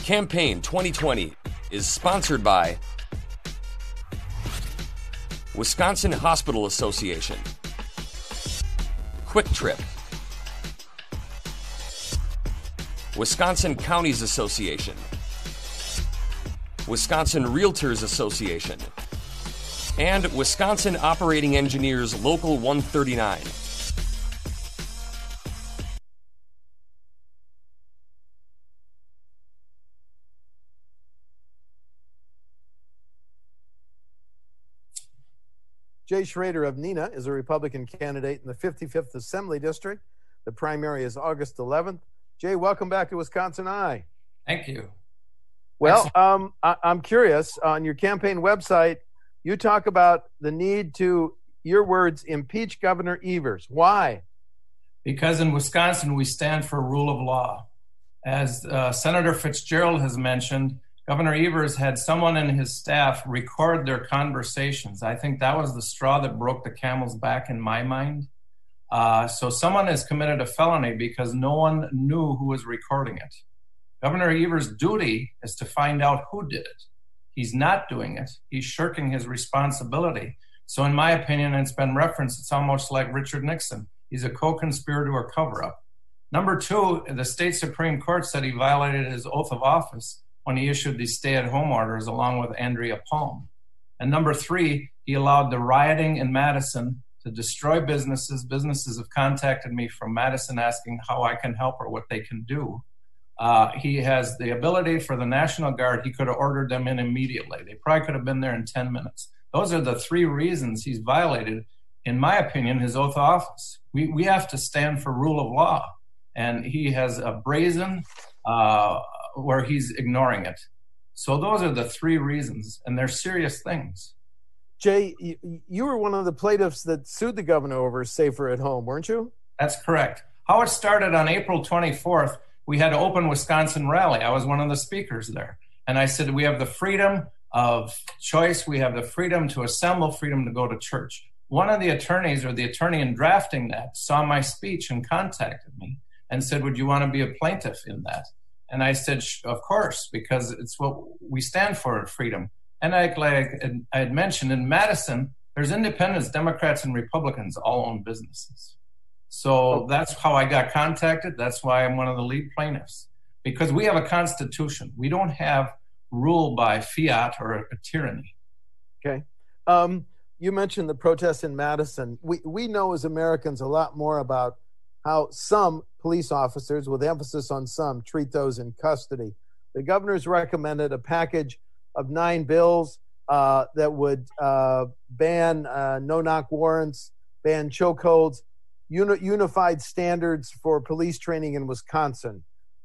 Campaign 2020 is sponsored by Wisconsin Hospital Association, Quick Trip, Wisconsin Counties Association, Wisconsin Realtors Association, and Wisconsin Operating Engineers Local 139. Jay Schroeder of R-Neenah is a Republican candidate in the 55th Assembly District. The primary is August 11th. Jay, welcome back to WisconsinEye. Thank you. Well, I'm curious, on your campaign website, you talk about the need to, your words, impeach Governor Evers. Why? Because in Wisconsin, we stand for rule of law. As Senator Fitzgerald has mentioned, Governor Evers had someone in his staff record their conversations. I think that was the straw that broke the camel's back in my mind. So someone has committed a felony because no one knew who was recording it. Governor Evers' duty is to find out who did it. He's not doing it. He's shirking his responsibility. So in my opinion, and it's been referenced, it's almost like Richard Nixon. He's a co-conspirator or cover-up. Number two, the state Supreme Court said he violated his oath of office when he issued these stay-at-home orders along with Andrea Palm. And number three, he allowed the rioting in Madison to destroy businesses. Businesses have contacted me from Madison asking how I can help or what they can do. He has the ability for the National Guard. He could have ordered them in immediately. They probably could have been there in 10 minutes. Those are the three reasons he's violated, in my opinion, his oath of office. We have to stand for rule of law. And he has a brazen where he's ignoring it. So those are the three reasons, and they're serious things. Jay, you were one of the plaintiffs that sued the governor over Safer at Home, weren't you? That's correct. How it started on April 24th, we had an Open Wisconsin rally. I was one of the speakers there. And I said, we have the freedom of choice. We have the freedom to assemble, freedom to go to church. One of the attorneys, or the attorney in drafting that, saw my speech and contacted me and said, would you want to be a plaintiff in that? And I said, of course, because it's what we stand for, freedom. And I had mentioned, in Madison, there's independents, Democrats, and Republicans all own businesses. So that's how I got contacted. That's why I'm one of the lead plaintiffs, because we have a constitution. We don't have rule by fiat or a tyranny. Okay. You mentioned the protests in Madison. We know as Americans a lot more about how some police officers, with emphasis on some, treat those in custody. The governor's recommended a package of 9 bills that would ban no-knock warrants, ban chokeholds, unified standards for police training in Wisconsin.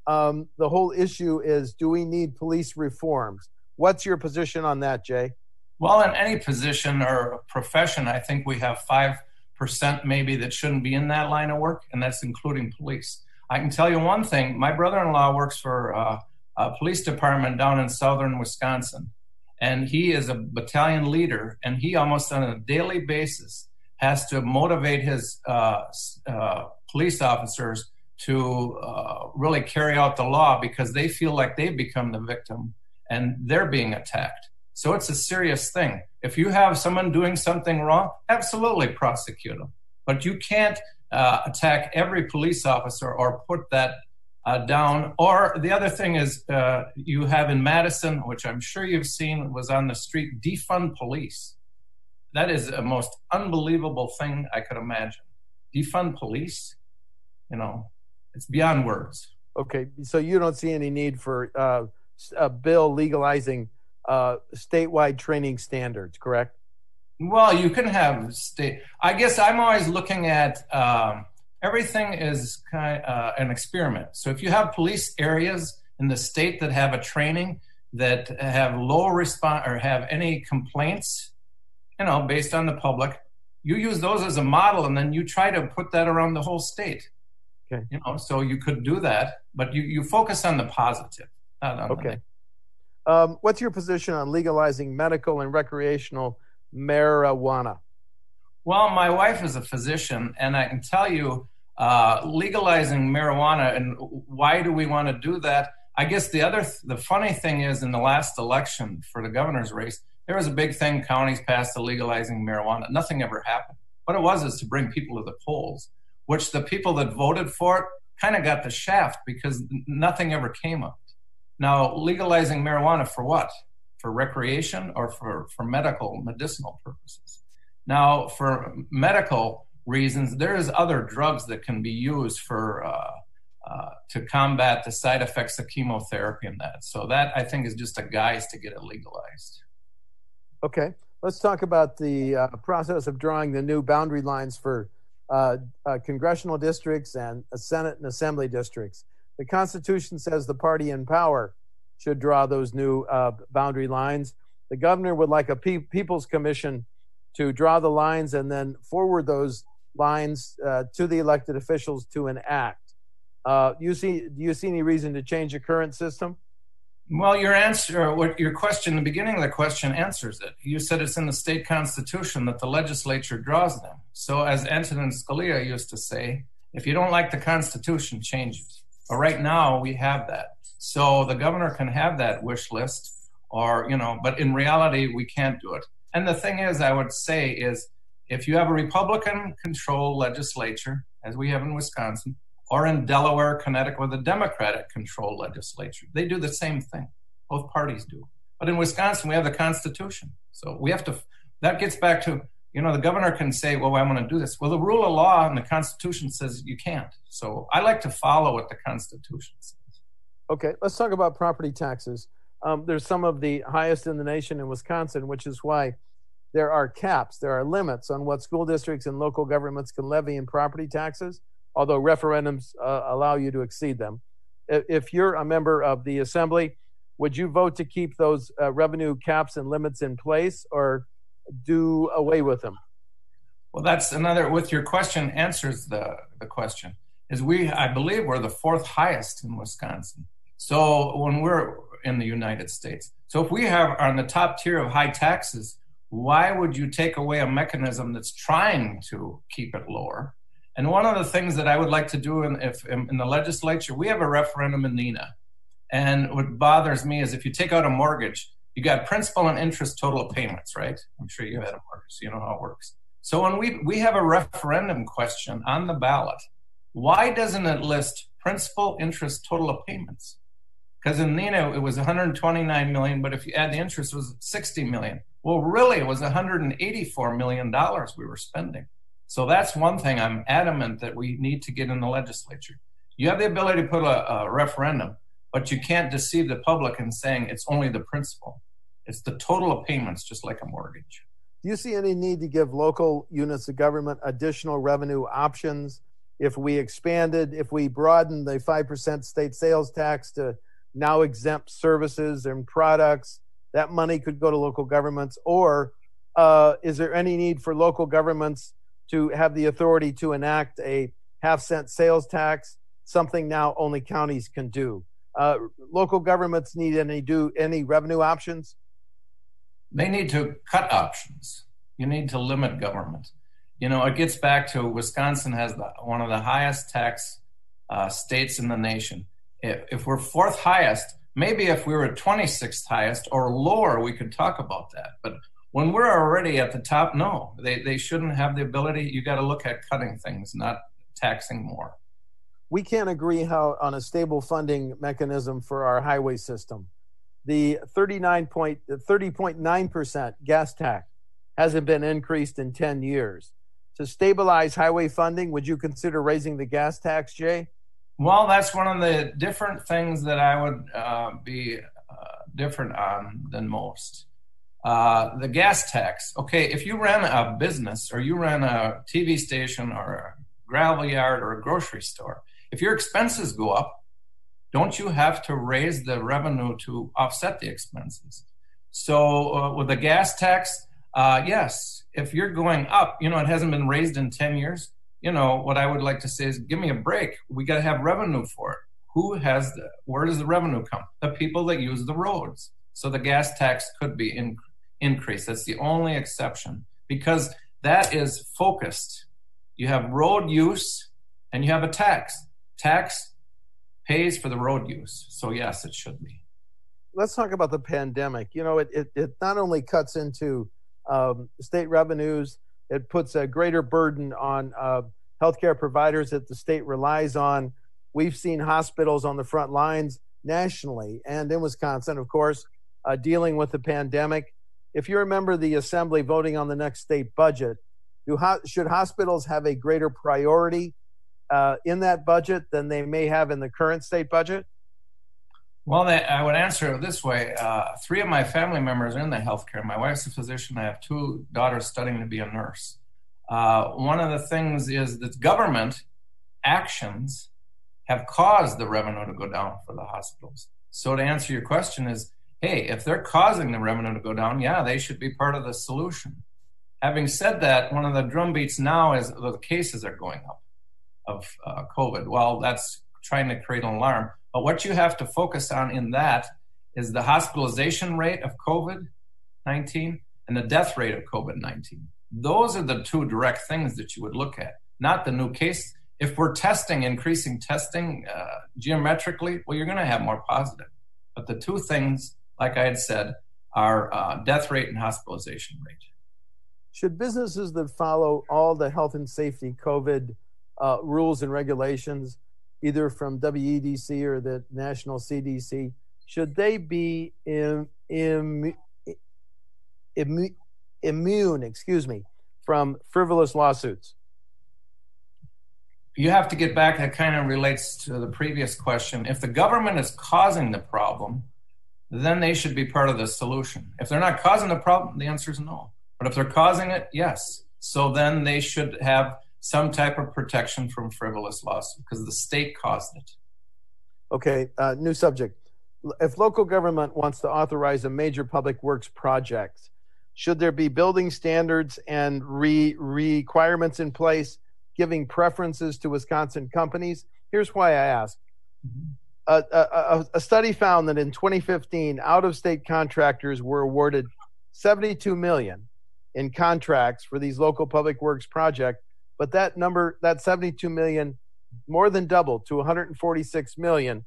The whole issue is, do we need police reforms? What's your position on that, Jay? Well, in any position or profession, I think we have 5% maybe that shouldn't be in that line of work, and that's including police. I can tell you one thing. My brother-in-law works for a police department down in southern Wisconsin, and he is a battalion leader, and he almost on a daily basis has to motivate his police officers to really carry out the law because they feel like they've become the victim and they're being attacked. So it's a serious thing. If you have someone doing something wrong, absolutely prosecute them. But you can't attack every police officer or put that down. Or the other thing is you have in Madison, which I'm sure you've seen, was on the street, defund police. That is the most unbelievable thing I could imagine. Defund police, it's beyond words. Okay, so you don't see any need for a bill legalizing statewide training standards, correct? Well, you can have state. I guess I'm always looking at everything is kind of an experiment. So if you have police areas in the state that have a training that have low response or have any complaints, based on the public, you use those as a model, and then you try to put that around the whole state. Okay. So you could do that, but you focus on the positive, not on okay. What's your position on legalizing medical and recreational marijuana? Well, my wife is a physician, and I can tell you legalizing marijuana, and why do we want to do that? I guess the funny thing is, in the last election for the governor's race, there was a big thing, counties passed the legalizing marijuana. Nothing ever happened. What it was is to bring people to the polls, which the people that voted for it kind of got the shaft because nothing ever came of it. Now, legalizing marijuana for what? For recreation or for medicinal purposes? Now, for medical reasons, there's other drugs that can be used for to combat the side effects of chemotherapy and that. So that, I think, is just a guise to get it legalized. Okay, let's talk about the process of drawing the new boundary lines for congressional districts and Senate and Assembly districts. The Constitution says the party in power should draw those new boundary lines. The governor would like a People's Commission to draw the lines and then forward those lines to the elected officials to enact. Do you see any reason to change the current system? Well, your question, the beginning of the question answers it. You said it's in the state constitution that the legislature draws them. So as Antonin Scalia used to say, if you don't like the Constitution, change it. But right now we have that. So the governor can have that wish list but in reality, we can't do it. And the thing is, I would say is, if you have a Republican-controlled legislature, as we have in Wisconsin, or in Delaware, Connecticut, with a Democratic-controlled legislature, they do the same thing. Both parties do. But in Wisconsin, we have the Constitution. So we have to, that gets back to, the governor can say, well, I want to do this. Well, the rule of law and the Constitution says you can't. So I like to follow what the Constitution says. Okay, let's talk about property taxes. There's some of the highest in the nation in Wisconsin, which is why there are caps, there are limits on what school districts and local governments can levy in property taxes, although referendums allow you to exceed them. If you're a member of the Assembly, would you vote to keep those revenue caps and limits in place or do away with them? Well, that's another, with your question, answers the question. I believe we're the fourth highest in Wisconsin. So when we're in the United States. So if we are on the top tier of high taxes, why would you take away a mechanism that's trying to keep it lower? And one of the things that I would like to do in the legislature, we have a referendum in R-Neenah. And what bothers me is if you take out a mortgage, you got principal and interest total of payments, right? I'm sure you've had a mortgage, so you know how it works. So when we have a referendum question on the ballot, why doesn't it list principal, interest, total of payments? Because in R-Neenah, it was $129 million, but if you add the interest, it was $60 million. Well, really, it was $184 million we were spending. So that's one thing I'm adamant that we need to get in the legislature. You have the ability to put a referendum, but you can't deceive the public in saying it's only the principal. It's the total of payments, just like a mortgage. Do you see any need to give local units of government additional revenue options? If we broaden the 5% state sales tax to now exempt services and products, that money could go to local governments? Or is there any need for local governments to have the authority to enact a half-cent sales tax, something now only counties can do? Local governments need any revenue options? They need to cut options. You need to limit government. It gets back to Wisconsin has one of the highest tax states in the nation. If we're fourth highest, maybe if we were 26th highest or lower, we could talk about that. But when we're already at the top, no, they shouldn't have the ability. You got to look at cutting things, not taxing more. We can't agree on a stable funding mechanism for our highway system. The 30.9% gas tax hasn't been increased in 10 years. To stabilize highway funding, would you consider raising the gas tax, Jay? Well, that's one of the different things that I would be different on than most. The gas tax. Okay, if you ran a business or you ran a TV station or a gravel yard or a grocery store, if your expenses go up, don't you have to raise the revenue to offset the expenses? So with the gas tax, yes, if you're going up, it hasn't been raised in 10 years. What I would like to say is give me a break. We got to have revenue for it. Where does the revenue come? The people that use the roads. So the gas tax could be increased. That's the only exception because that is focused. You have road use and you have a tax. Tax pays for the road use. So yes, it should be. Let's talk about the pandemic. You know, it not only cuts into state revenues, it puts a greater burden on healthcare providers that the state relies on. We've seen hospitals on the front lines nationally and in Wisconsin, of course, dealing with the pandemic. If you remember the assembly voting on the next state budget, should hospitals have a greater priority in that budget than they may have in the current state budget? Well, I would answer it this way. 3 of my family members are in the healthcare. My wife's a physician. I have 2 daughters studying to be a nurse. One of the things is that government actions have caused the revenue to go down for the hospitals. So to answer your question is, hey, if they're causing the revenue to go down, yeah, they should be part of the solution. Having said that, one of the drumbeats now is the cases are going up of COVID. Well, that's trying to create an alarm. But what you have to focus on in that is the hospitalization rate of COVID-19 and the death rate of COVID-19. Those are the 2 direct things that you would look at, not the new case. If we're increasing testing geometrically, well, you're going to have more positive. But the 2 things, like I had said, are death rate and hospitalization rate. Should businesses that follow all the health and safety COVID rules and regulations, either from WEDC or the national CDC, should they be immune, from frivolous lawsuits? You have to get back, that kind of relates to the previous question. If the government is causing the problem, then they should be part of the solution. If they're not causing the problem, the answer is no. But if they're causing it, yes. So then they should have some type of protection from frivolous lawsuits because the state caused it. Okay, new subject. If local government wants to authorize a major public works project, should there be building standards and requirements in place giving preferences to Wisconsin companies? Here's why I ask. A study found that in 2015, out-of-state contractors were awarded $72 million in contracts for these local public works projects, but that number, that $72 million, more than doubled to $146 million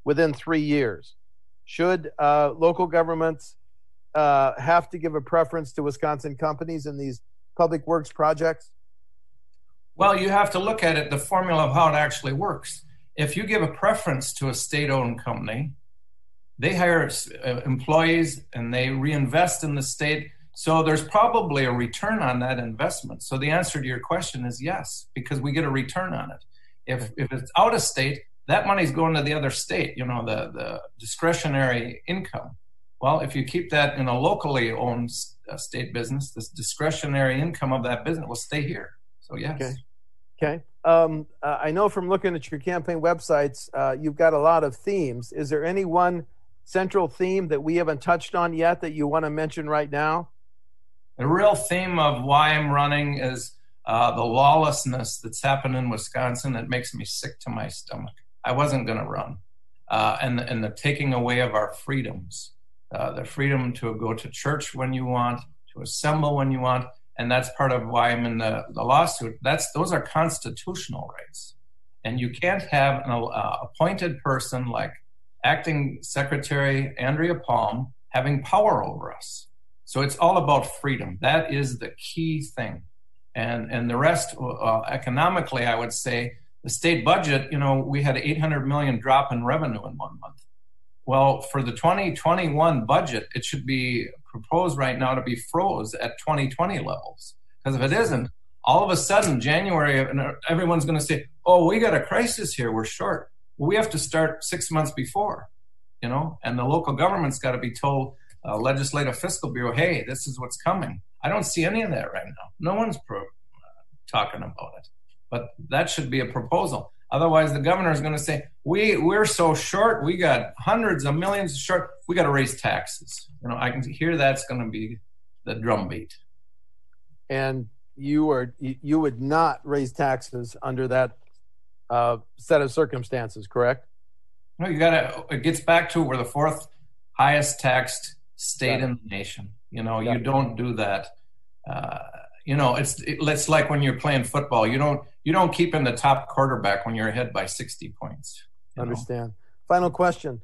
within 3 years. Should local governments have to give a preference to Wisconsin companies in these public works projects? Well, you have to look at it, the formula of how it actually works. If you give a preference to a state-owned company, they hire employees and they reinvest in the state. So there's probably a return on that investment. So the answer to your question is yes, because we get a return on it. If it's out of state, that money's going to the other state, the discretionary income. Well, if you keep that in a locally owned state business, this discretionary income of that business will stay here. So yes. Okay. I know from looking at your campaign websites, you've got a lot of themes. Is there any one central theme that we haven't touched on yet that you want to mention right now? The real theme of why I'm running is the lawlessness that's happened in Wisconsin. It makes me sick to my stomach. I wasn't going to run. And the taking away of our freedoms, the freedom to go to church when you want, to assemble when you want. And that's part of why I'm in the lawsuit. Those are constitutional rights. And you can't have an appointed person like Acting Secretary Andrea Palm having power over us. So it's all about freedom. That is the key thing. And the rest, economically, I would say, the state budget, we had $800 million drop in revenue in 1 month. Well, for the 2021 budget, it should be proposed right now to be froze at 2020 levels. Because if it isn't, all of a sudden, January, everyone's going to say, oh, we got a crisis here, we're short. Well, we have to start 6 months before, and the local government's got to be told, Legislative Fiscal Bureau, hey, this is what's coming. I don't see any of that right now. No one's talking about it. But that should be a proposal. Otherwise, the governor is going to say, we're so short, we got hundreds of millions short, we got to raise taxes. I can hear that's going to be the drumbeat. And you would not raise taxes under that set of circumstances, correct? No, it gets back to we're the 4th highest taxed state in the nation. You don't do that. It's like when you're playing football. You don't keep in the top quarterback when you're ahead by 60 points. Understand. Final question.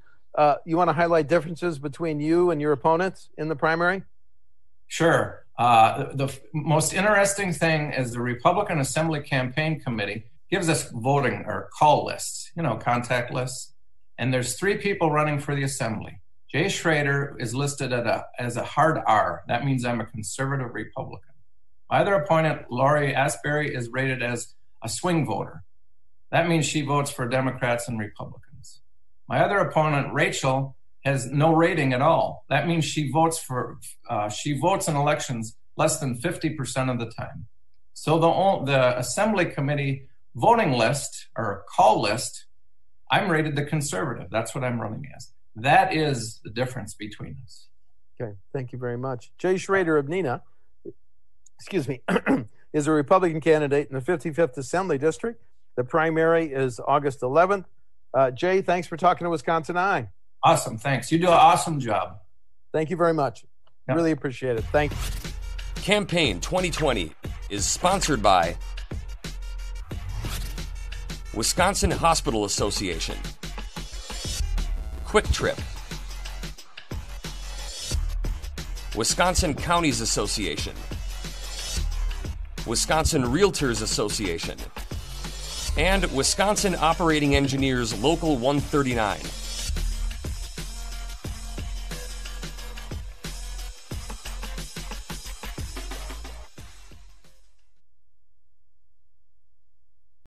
You want to highlight differences between you and your opponents in the primary? Sure. The most interesting thing is the Republican Assembly Campaign Committee gives us voting or call lists, contact lists. And there's 3 people running for the Assembly. Jay Schroeder is listed as a hard R. That means I'm a conservative Republican. My other opponent, Lori Asbury, is rated as a swing voter. That means she votes for Democrats and Republicans. My other opponent, Rachel, has no rating at all. That means she votes in elections less than 50% of the time. So the Assembly Committee voting list or call list, I'm rated the conservative. That's what I'm running as. That is the difference between us. Okay, thank you very much. Jay Schroeder of Neenah, is a Republican candidate in the 55th Assembly District. The primary is August 11th. Jay, thanks for talking to WisconsinEye. Awesome, thanks. You do an awesome job. Thank you very much. Yep. Really appreciate it. Thank you. Campaign 2020 is sponsored by Wisconsin Hospital Association, Quick Trip, Wisconsin Counties Association, Wisconsin Realtors Association, and Wisconsin Operating Engineers Local 139.